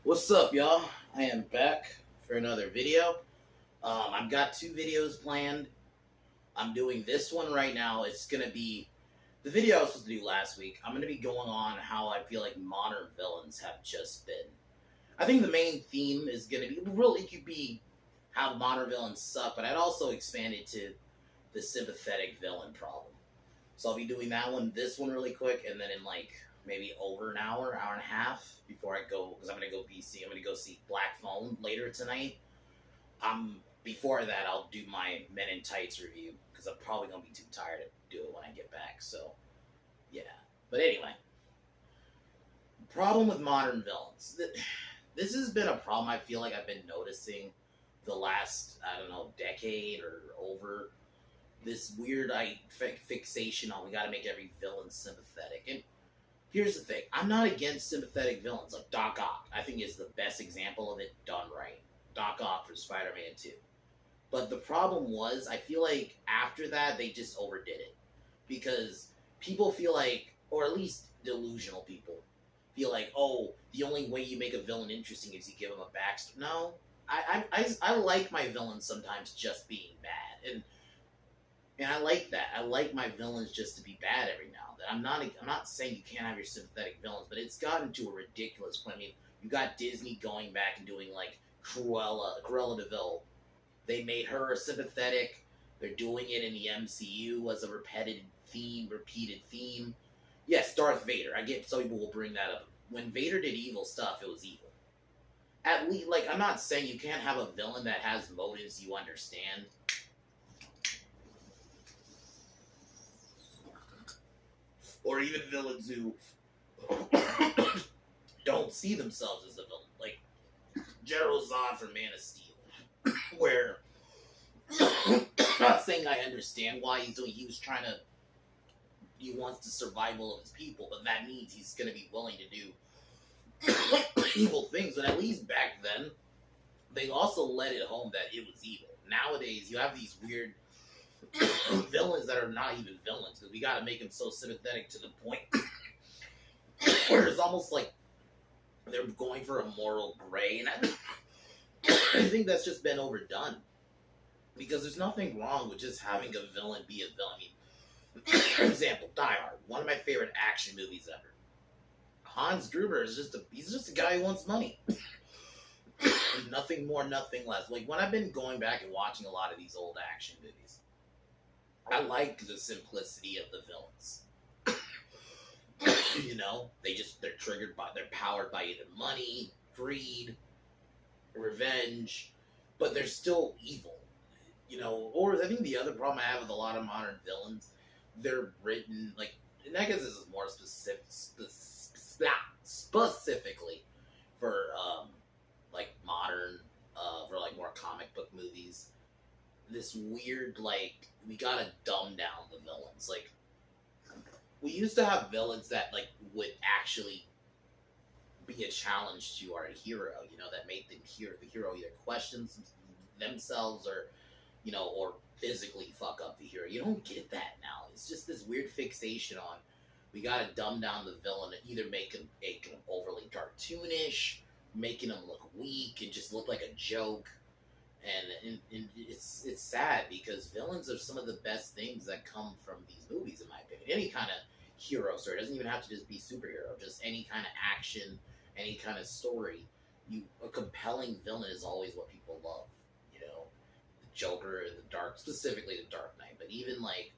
What's up, y'all? I am back for another video. I've got two videos planned. I'm doing this one right now. It's gonna be the video I was supposed to do last week. I'm gonna be going on how I feel like modern villains have just been. I think the main theme is gonna be really it could be how modern villains suck, but I'd also expand it to the sympathetic villain problem. So I'll be doing that one, this one really quick, and then in like maybe over an hour and a half before I go, because I'm gonna go BC. I'm gonna go see Black Phone later tonight. Before that, I'll do my Men in Tights review because I'm probably gonna be too tired to do it when I get back. So yeah, but anyway, problem with modern villains. This has been a problem I feel like I've been noticing the last I don't know decade or over this weird fixation on we got to make every villain sympathetic. And here's the thing: I'm not against sympathetic villains like Doc Ock. I think is the best example of it done right. Doc Ock from Spider-Man 2. But the problem was, I feel like after that they just overdid it because people feel like, or at least delusional people feel like, oh, the only way you make a villain interesting is you give him a backstory. No, I like my villains sometimes just being bad, and I like that. I like my villains just to be bad every now and then. I'm not saying you can't have your sympathetic villains, but it's gotten to a ridiculous point. I mean, you got Disney going back and doing like Cruella Deville. They made her a sympathetic. They're doing it in the MCU as a repeated theme. Yes, Darth Vader. I get some people will bring that up. When Vader did evil stuff, it was evil. At least, like, I'm not saying you can't have a villain that has motives you understand. Or even villains who don't see themselves as the villain. Like General Zod from Man of Steel. Where I'm not saying I understand why he's doing. He wants the survival of his people, but that means he's going to be willing to do evil things. And at least back then, they also let it home that it was evil. Nowadays, you have these weird villains that are not even villains because we got to make them so sympathetic to the point where it's almost like they're going for a moral gray, and I think that's just been overdone. Because there's nothing wrong with just having a villain be a villain. I mean, for example, Die Hard, one of my favorite action movies ever. Hans Gruber is he's just a guy who wants money. Nothing more, nothing less. Like when I've been going back and watching a lot of these old action movies, I like the simplicity of the villains. You know, they're powered by either money, greed, revenge, but they're still evil. You know, or I think the other problem I have with a lot of modern villains, they're written like, and I guess this is more specifically for like modern, for like more comic book movies. This weird like we gotta dumb down the villains. Like we used to have villains that like would actually be a challenge to our hero. You know, that made the hero either questions themselves or physically fuck up the hero. You don't get that now. It's just this weird fixation on we gotta dumb down the villain and either make him overly cartoonish, making him look weak and just look like a joke. And it's sad because villains are some of the best things that come from these movies, in my opinion. Any kind of hero story, it doesn't even have to just be superhero, just any kind of action, any kind of story. A compelling villain is always what people love. You know, Joker, specifically the Dark Knight, but even like,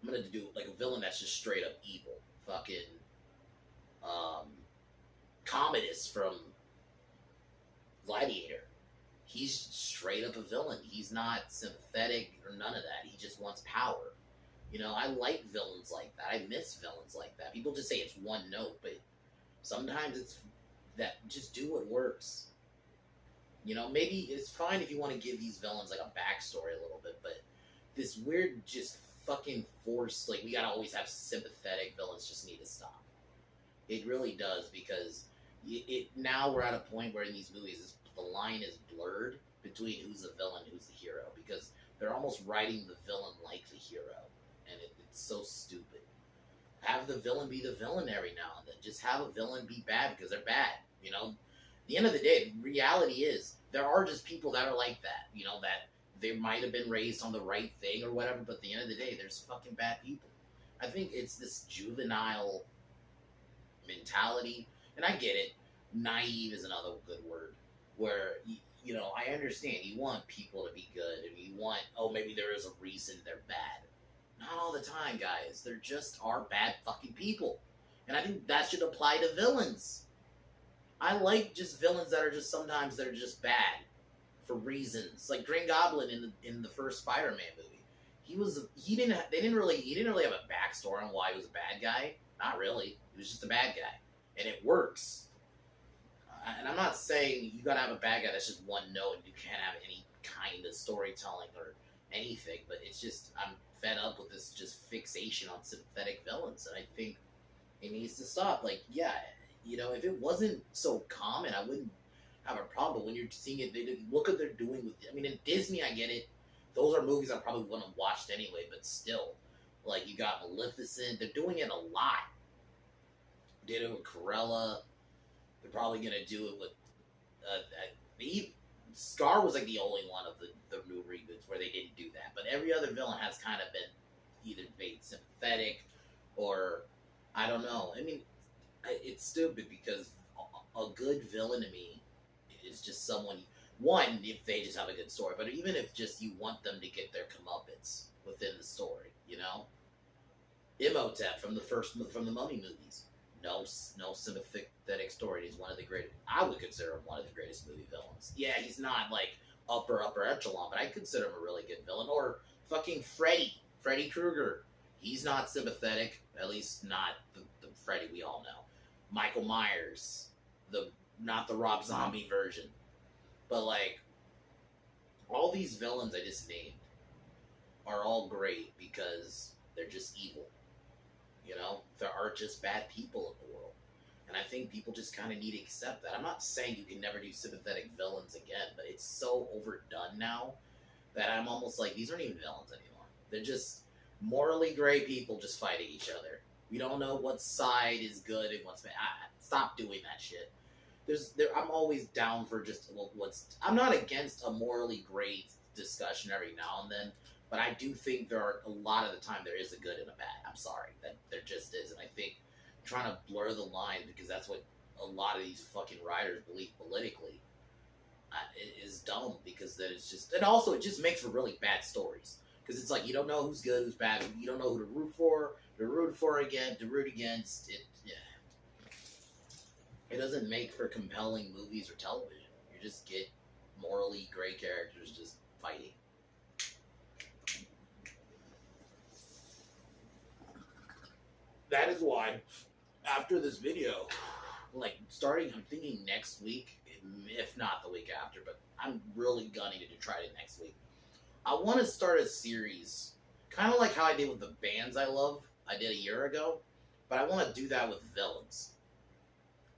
I'm gonna do like a villain that's just straight up evil. Fucking, Commodus from Gladiator. He's straight up a villain. He's not sympathetic or none of that. He just wants power. You know, I like villains like that. I miss villains like that. People just say it's one note, but sometimes it's that just do what works. You know, maybe it's fine if you want to give these villains like a backstory a little bit, but this weird just fucking force, like we gotta always have sympathetic villains just need to stop. It really does because now we're at a point where in these movies the line is blurred between who's the villain, who's the hero, because they're almost writing the villain like the hero, and it's so stupid. Have the villain be the villain every now and then. Just have a villain be bad because they're bad. You know, at the end of the day, the reality is there are just people that are like that. You know, that they might have been raised on the right thing or whatever, but at the end of the day, there's fucking bad people. I think it's this juvenile mentality, and I get it. Naive is another good word. Where you know, I understand you want people to be good, and you want maybe there is a reason they're bad. Not all the time, guys. There just are bad fucking people, and I think that should apply to villains. I like just villains that are just sometimes they're just bad for reasons, like Green Goblin in the first Spider-Man movie. They didn't really have a backstory on why he was a bad guy. Not really. He was just a bad guy, and it works. And I'm not saying you gotta have a bad guy that's just one note and you can't have any kind of storytelling or anything, but it's just I'm fed up with this just fixation on sympathetic villains, and I think it needs to stop. Like, yeah, you know, if it wasn't so common, I wouldn't have a problem. But when you're seeing it, look what they're doing with it. I mean, in Disney, I get it. Those are movies I probably wouldn't have watched anyway, but still, like, you got Maleficent. They're doing it a lot. Did it with Cruella. They're probably gonna do it with Scar was like the only one of the new reboots where they didn't do that. But every other villain has kind of been either made sympathetic or I don't know. I mean, it's stupid because a good villain to me is just someone. One, if they just have a good story, but even if just you want them to get their comeuppance within the story, you know. Imhotep from the Mummy movies. No sympathetic story. He's one of the greatest. I would consider him one of the greatest movie villains. Yeah, he's not like upper echelon, but I consider him a really good villain. Or fucking Freddy Krueger. He's not sympathetic, at least not the Freddy we all know. Michael Myers, not the Rob Zombie version, but like all these villains I just named are all great because they're just evil. You know, there are just bad people in the world. And I think people just kind of need to accept that. I'm not saying you can never do sympathetic villains again, but it's so overdone now that I'm almost like, these aren't even villains anymore. They're just morally gray people just fighting each other. We don't know what side is good and what's bad. Stop doing that shit. I'm always down for just I'm not against a morally gray discussion every now and then, but I do think there are a lot of the time there is a good and a bad. I'm sorry, that there just is, and I think trying to blur the line because that's what a lot of these fucking writers believe politically is dumb because that it's just, and also it just makes for really bad stories because it's like you don't know who's good, who's bad, you don't know who to root for, to root against. It doesn't make for compelling movies or television. You just get morally gray characters just fighting. That is why, after this video, like I'm thinking next week, if not the week after, but I'm really gunning to try it next week. I want to start a series, kind of like how I did with the bands I love, I did a year ago, but I want to do that with villains.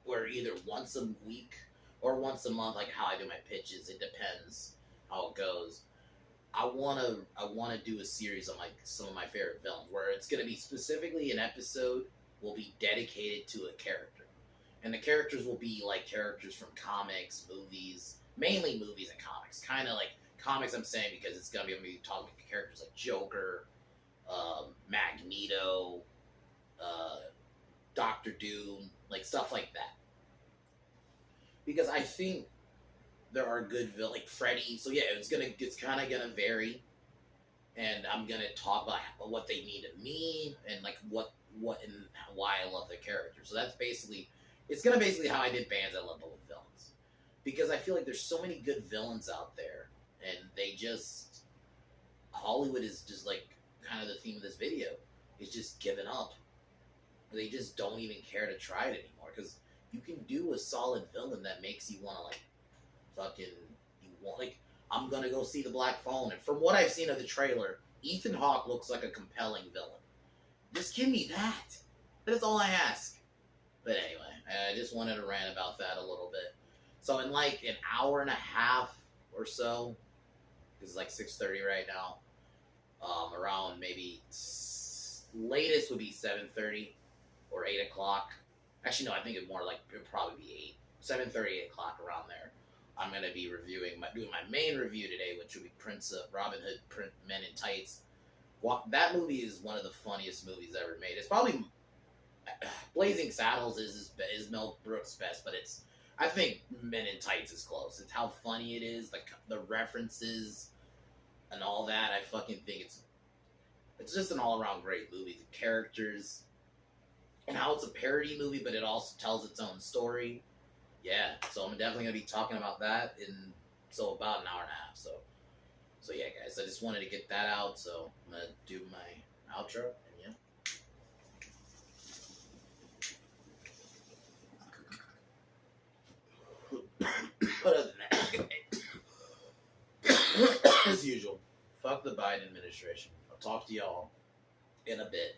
Where either once a week or once a month, like how I do my pitches, it depends how it goes. I wanna do a series on like some of my favorite villains, where it's gonna be specifically an episode will be dedicated to a character, and the characters will be like characters from comics, movies, mainly movies and comics. Kind of like comics, I'm saying because it's gonna be talking to characters like Joker, Magneto, Doctor Doom, like stuff like that. Because I think there are good villains, like Freddy. So yeah, it's kind of gonna vary, and I'm gonna talk about what they mean to me and like what and why I love their character. So that's basically, it's gonna basically how I did bands I love, but with villains, because I feel like there's so many good villains out there, and they just Hollywood is just like kind of the theme of this video is just giving up. They just don't even care to try it anymore because you can do a solid villain that makes you want to like I'm gonna go see the Black Phone, and from what I've seen of the trailer, Ethan Hawke looks like a compelling villain. Just give me that. That's all I ask. But anyway, I just wanted to rant about that a little bit. So in like an hour and a half or so, this is like 6:30 right now. Around maybe latest would be 7:30 or 8 o'clock. Actually, no, I think it'd probably be 8. 7:30, 8 o'clock around there. I'm gonna be doing my main review today, which will be Prince of Robin Hood, Men in Tights. That movie is one of the funniest movies ever made. It's probably Blazing Saddles is Mel Brooks' best, but I think Men in Tights is close. It's how funny it is, like the references and all that. I fucking think it's just an all around great movie. The characters and how it's a parody movie, but it also tells its own story. Yeah, so I'm definitely gonna be talking about that in about an hour and a half. So yeah, guys, I just wanted to get that out. So I'm gonna do my outro, and yeah. But other than that, as usual, fuck the Biden administration. I'll talk to y'all in a bit.